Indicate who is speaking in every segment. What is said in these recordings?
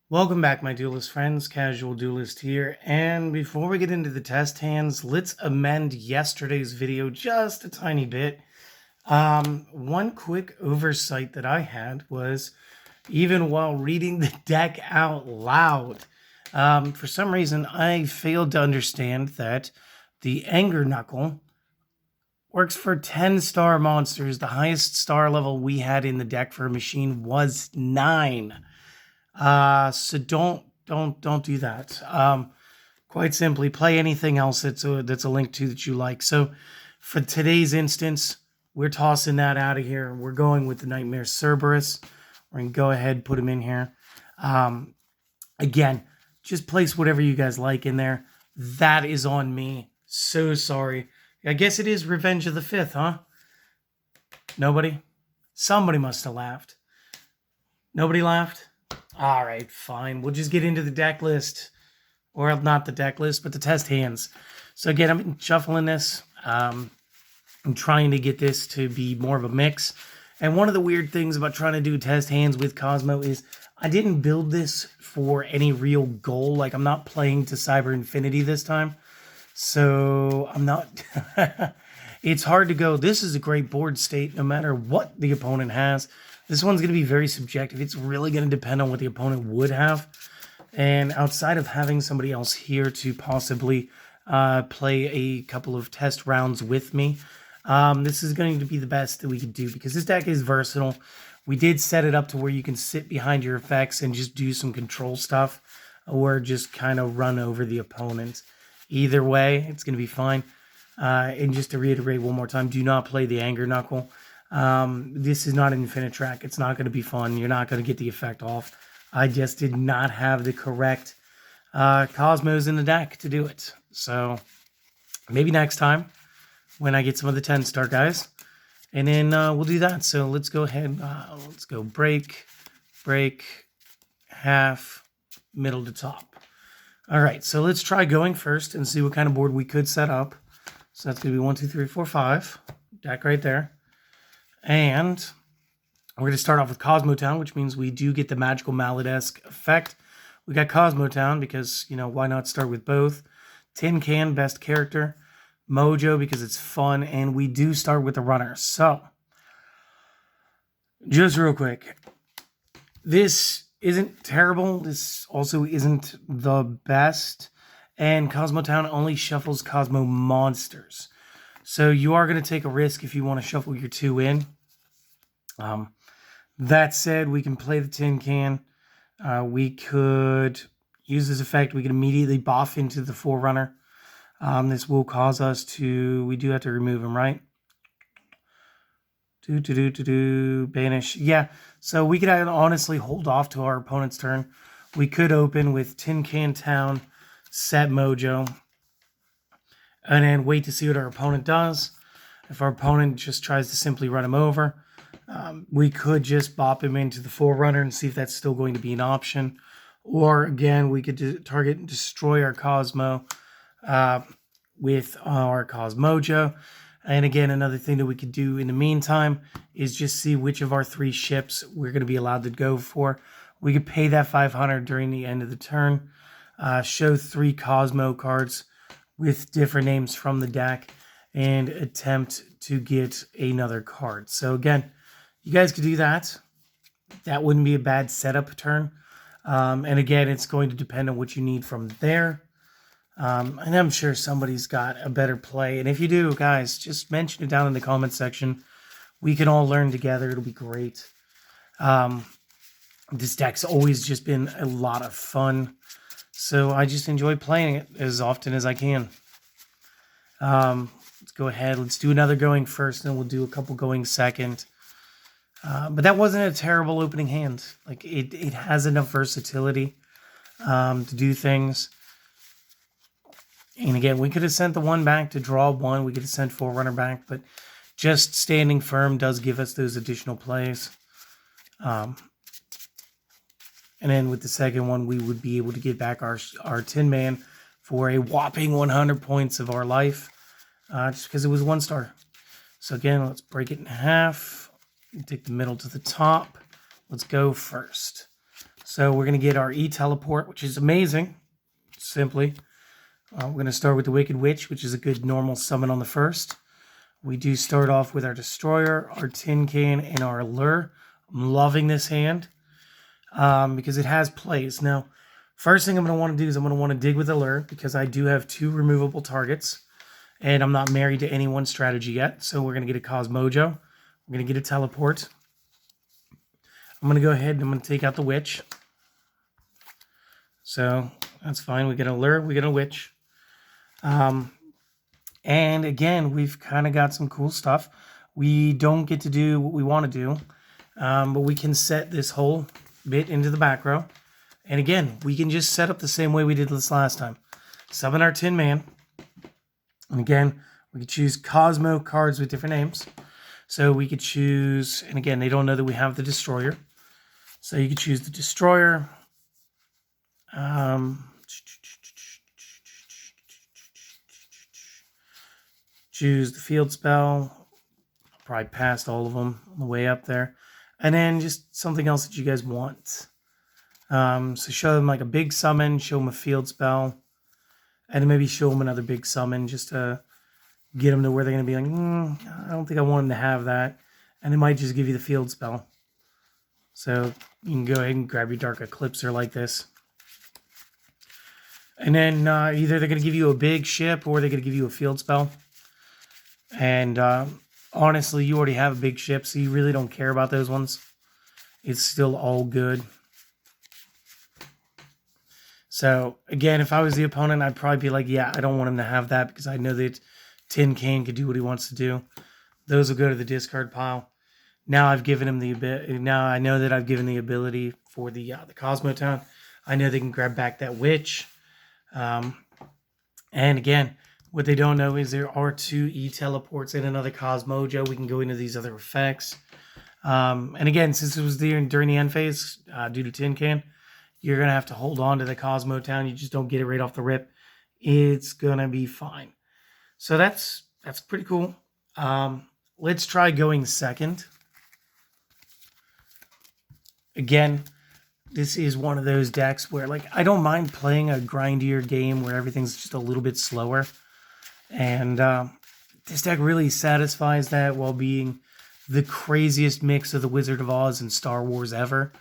Speaker 1: Welcome back, my duelist friends. Casual Duelist here. And before we get into the test hands, let's amend yesterday's video just a tiny bit. One quick oversight that I had was even while reading the deck out loud, for some reason I failed to understand that the Anger Knuckle works for 10-star monsters. The highest star level we had in the deck for a machine was 9. So don't do that. Quite simply, play anything else that's a link to that you like. So for today's instance, we're tossing that out of here. We're going with the Nightmare Cerberus. We're gonna go ahead and put him in here. Again, just place whatever you guys like in there. That is on me. So sorry. I guess it is Revenge of the Fifth, huh? Nobody? Somebody must have laughed. Nobody laughed? All right, fine. We'll just get into the deck list. Or not the deck list, but the test hands. So again, I'm shuffling this. I'm trying to get this to be more of a mix. And one of the weird things about trying to do test hands with Kozmo is I didn't build this for any real goal. Like, I'm not playing to Cyber Infinity this time. So I'm not... It's hard to go, this is a great board state no matter what the opponent has. This one's going to be very subjective. It's really going to depend on what the opponent would have. And outside of having somebody else here to possibly play a couple of test rounds with me, this is going to be the best that we could do because this deck is versatile. We did set it up to where you can sit behind your effects and just do some control stuff or just kind of run over the opponent. Either way, it's going to be fine. And just to reiterate one more time, do not play the Anger Knuckle. This is not an infinite track. It's not going to be fun. You're not going to get the effect off. I just did not have the correct Cosmos in the deck to do it. So maybe next time when I get some of the 10-star guys. And then we'll do that. So let's go ahead. Let's go break, half, middle to top. All right, so let's try going first and see what kind of board we could set up. So that's going to be 1, 2, 3, 4, 5. Deck right there. And we're going to start off with Kozmo Town, which means we do get the Magical Mallet-esque effect. We got Kozmo Town because, you know, why not start with both? Tin Can, best character. Mojo because it's fun. And we do start with the runner. So, just real quick. This isn't terrible. This also isn't the best. And Kozmo Town only shuffles Kozmo monsters. So you are going to take a risk if you want to shuffle your 2 in. That said, we can play the Tin Can. We could use this effect. We can immediately buff into the Forerunner. This will cause us to... We do have to remove him, right? Banish. Yeah, so we could honestly hold off to our opponent's turn. We could open with Tin Can Town, set Mojo, and then wait to see what our opponent does. If our opponent just tries to simply run him over, we could just bop him into the Forerunner and see if that's still going to be an option. Or, again, we could target and destroy our Kozmo with our Cosmojo. And again, another thing that we could do in the meantime is just see which of our 3 ships we're going to be allowed to go for. We could pay that 500 during the end of the turn. Show 3 Kozmo cards with different names from the deck and attempt to get another card. So again, you guys could do that. That wouldn't be a bad setup turn. And again, it's going to depend on what you need from there. And I'm sure somebody's got a better play. And if you do, guys, just mention it down in the comment section. We can all learn together. It'll be great. This deck's always just been a lot of fun. So I just enjoy playing it as often as I can. Let's go ahead. Let's do another going first, and then we'll do a couple going second. But that wasn't a terrible opening hand. Like, it has enough versatility to do things. And again, we could have sent the 1 back to draw 1. We could have sent Forerunner back, but just standing firm does give us those additional plays. And then with the second one, we would be able to get back our Tin Man for a whopping 100 points of our life, just because it was 1 star. So again, let's break it in half. Take the middle to the top. Let's go first. So we're going to get our E-Teleport, which is amazing. Simply. We're going to start with the Wicked Witch, which is a good normal summon on the first. We do start off with our Destroyer, our Tin Can, and our Lure. I'm loving this hand because it has plays. Now, first thing I'm going to want to do is I'm going to want to dig with the Lure because I do have 2 removable targets. And I'm not married to any one strategy yet. So we're going to get a Cosmojo. We're going to get a Teleport. I'm going to go ahead and I'm going to take out the Witch. So that's fine. We get a Lure, we get a Witch. And again, we've kind of got some cool stuff. We don't get to do what we want to do. But we can set this whole bit into the back row. And again, we can just set up the same way we did this last time. Summon our Tin Man. And again, we could choose Kozmo cards with different names. So we could choose, and again, they don't know that we have the Destroyer. So you could choose the Destroyer. Choose the Field Spell. Probably passed all of them on the way up there. And then just something else that you guys want. So show them like a big summon, show them a Field Spell. And then maybe show them another big summon just to get them to where they're going to be like, I don't think I want them to have that. And they might just give you the Field Spell. So you can go ahead and grab your Dark Eclipser like this. And then either they're going to give you a big ship or they're going to give you a Field Spell. And honestly, you already have a big ship, so you really don't care about those ones. It's still all good. So, again, if I was the opponent, I'd probably be like, yeah, I don't want him to have that because I know that Tin Can could do what he wants to do. Those will go to the discard pile. Now I've given him the ability. Now I know that I've given the ability for the Cosmo Town. I know they can grab back that Witch. And again, what they don't know is there are 2 E-Teleports and another Cosmojo. We can go into these other effects. And again, since it was during the end phase, due to Tin Can, you're going to have to hold on to the Cosmo Town. You just don't get it right off the rip. It's going to be fine. So that's pretty cool. Let's try going second. Again, this is one of those decks where, like, I don't mind playing a grindier game where everything's just a little bit slower. And this deck really satisfies that while being the craziest mix of the Wizard of Oz and Star Wars ever.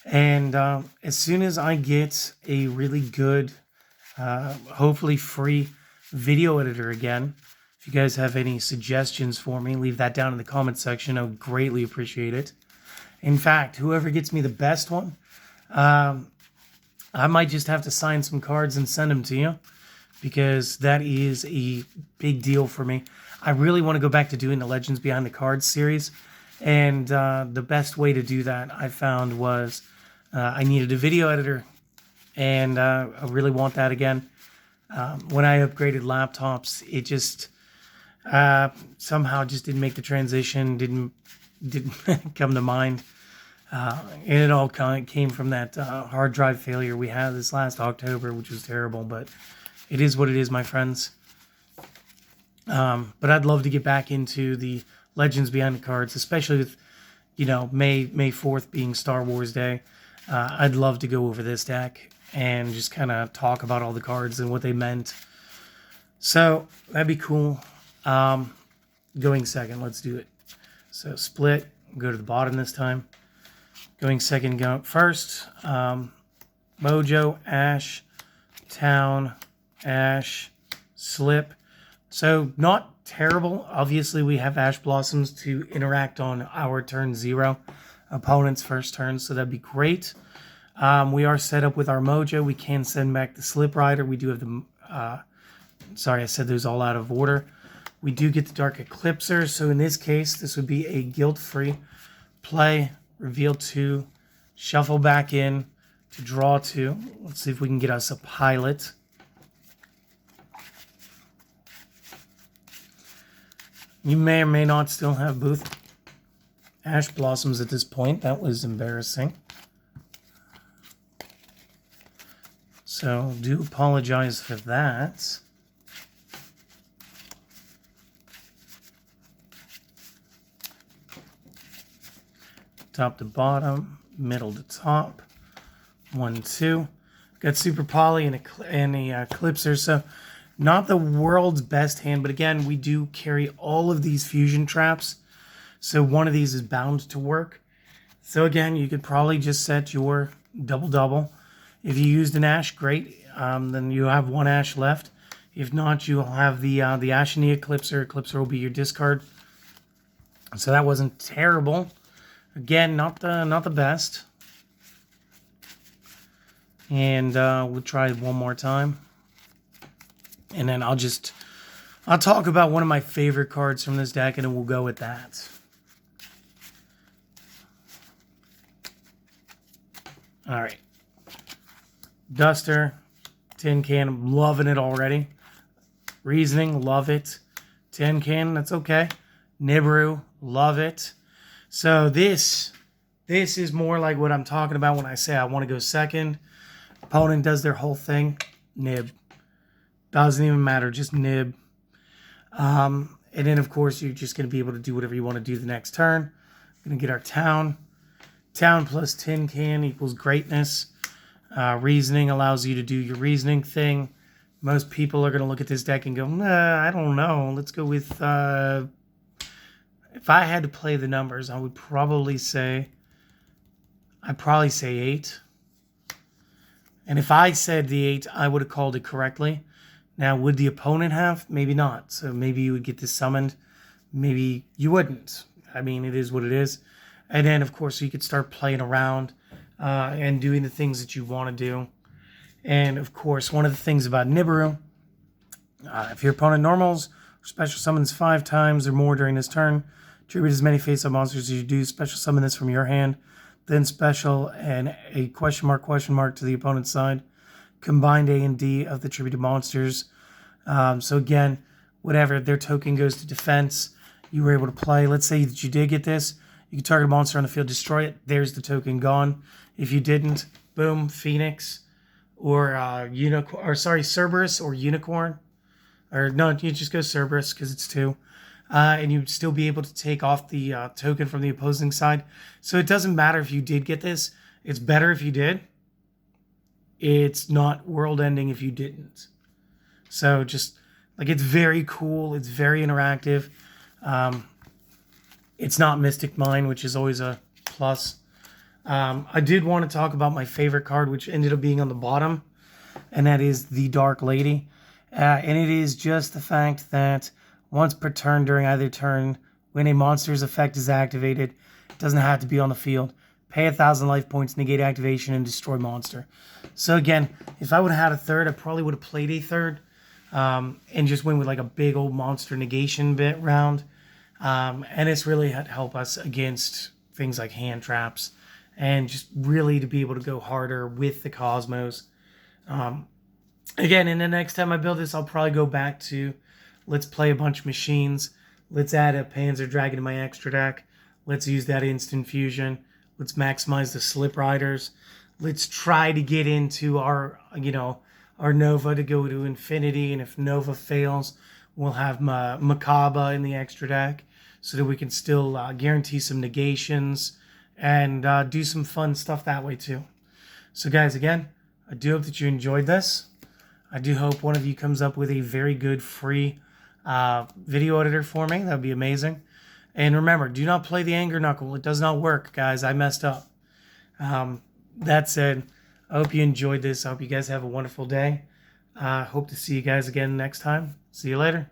Speaker 1: And as soon as I get a really good, hopefully free video editor again, if you guys have any suggestions for me, leave that down in the comment section. I would greatly appreciate it. In fact, whoever gets me the best one, I might just have to sign some cards and send them to you because that is a big deal for me. I really want to go back to doing the Legends Behind the Cards series. And the best way to do that I found was I needed a video editor, and I really want that again. When I upgraded laptops, it just somehow just didn't make the transition, didn't come to mind. And it all kind of came from that hard drive failure we had this last October, which was terrible, but it is what it is, my friends. But I'd love to get back into the Legends Behind the Cards, especially with, May 4th being Star Wars Day. I'd love to go over this deck and just kind of talk about all the cards and what they meant. So that'd be cool. Going second, let's do it. So split, go to the bottom this time. Going second, go first. Mojo, Ash, Town, Ash, Slip. So not terrible. Obviously, we have Ash Blossoms to interact on our turn 0, opponent's first turn, so that'd be great. We are set up with our Mojo. We can send back the Slip Rider. We do have the... sorry, I said those all out of order. We do get the Dark Eclipser, so in this case, this would be a guilt-free play, reveal 2, shuffle back in to draw 2. Let's see if we can get us a pilot. You may or may not still have both Ash Blossoms at this point. That was embarrassing. So, do apologize for that. Top to bottom, middle to top. 1, 2. Got Super Poly and a Eclipser, so not the world's best hand, but again, we do carry all of these fusion traps, so one of these is bound to work. So again, you could probably just set your double-double. If you used an Ash, great. Then you have 1 Ash left. If not, you'll have the Ash and the Eclipser. Eclipser will be your discard. So that wasn't terrible. Again, not the best. And we'll try it one more time. And then I'll talk about one of my favorite cards from this deck, and then we'll go with that. All right. Duster, Tin Can, I'm loving it already. Reasoning, love it. Tin Can, that's okay. Nibiru, love it. So this is more like what I'm talking about when I say I want to go second. Opponent does their whole thing. Nib. Doesn't even matter, just nib. And then, of course, you're just going to be able to do whatever you want to do the next turn. Going to get our town. Town plus Tin Can equals greatness. Reasoning allows you to do your reasoning thing. Most people are going to look at this deck and go, nah, I don't know. Let's go with... if I had to play the numbers, I would probably say... I'd probably say 8. And if I said the 8, I would have called it correctly. Now, would the opponent have? Maybe not. So maybe you would get this summoned. Maybe you wouldn't. I mean, it is what it is. And then, of course, you could start playing around and doing the things that you want to do. And, of course, one of the things about Nibiru, if your opponent normals or special summons 5 times or more during this turn, tribute as many face-up monsters as you do, special summon this from your hand, then special and a question mark to the opponent's side. Combined A and D of the tributed monsters. So again, whatever, their token goes to defense. You were able to play. Let's say that you did get this. You can target a monster on the field, destroy it. There's the token gone. If you didn't, boom, Phoenix or Cerberus or Unicorn. Or no, you just go Cerberus because it's 2. And you'd still be able to take off the token from the opposing side. So it doesn't matter if you did get this. It's better if you did. It's not world-ending if you didn't. So just, like, it's very cool. It's very interactive. It's not Mystic Mine, which is always a plus. I did want to talk about my favorite card, which ended up being on the bottom, and that is the Dark Lady. And it is just the fact that once per turn during either turn, when a monster's effect is activated, it doesn't have to be on the field. Pay 1,000 life points, negate activation, and destroy monster. So again, if I would have had a third, I probably would have played a third and just went with like a big old monster negation bit round. And it's really had help us against things like hand traps and just really to be able to go harder with the Kozmos. Again, and the next time I build this, I'll probably go back to let's play a bunch of machines. Let's add a Panzer Dragon to my extra deck. Let's use that instant fusion. Let's maximize the Slip Riders. Let's try to get into our Nova to go to infinity. And if Nova fails, we'll have Makaba in the extra deck so that we can still guarantee some negations and do some fun stuff that way too. So guys, again, I do hope that you enjoyed this. I do hope one of you comes up with a very good free video editor for me. That would be amazing. And remember, do not play the Anger Knuckle. It does not work, guys. I messed up. That said, I hope you enjoyed this. I hope you guys have a wonderful day. Hope to see you guys again next time. See you later.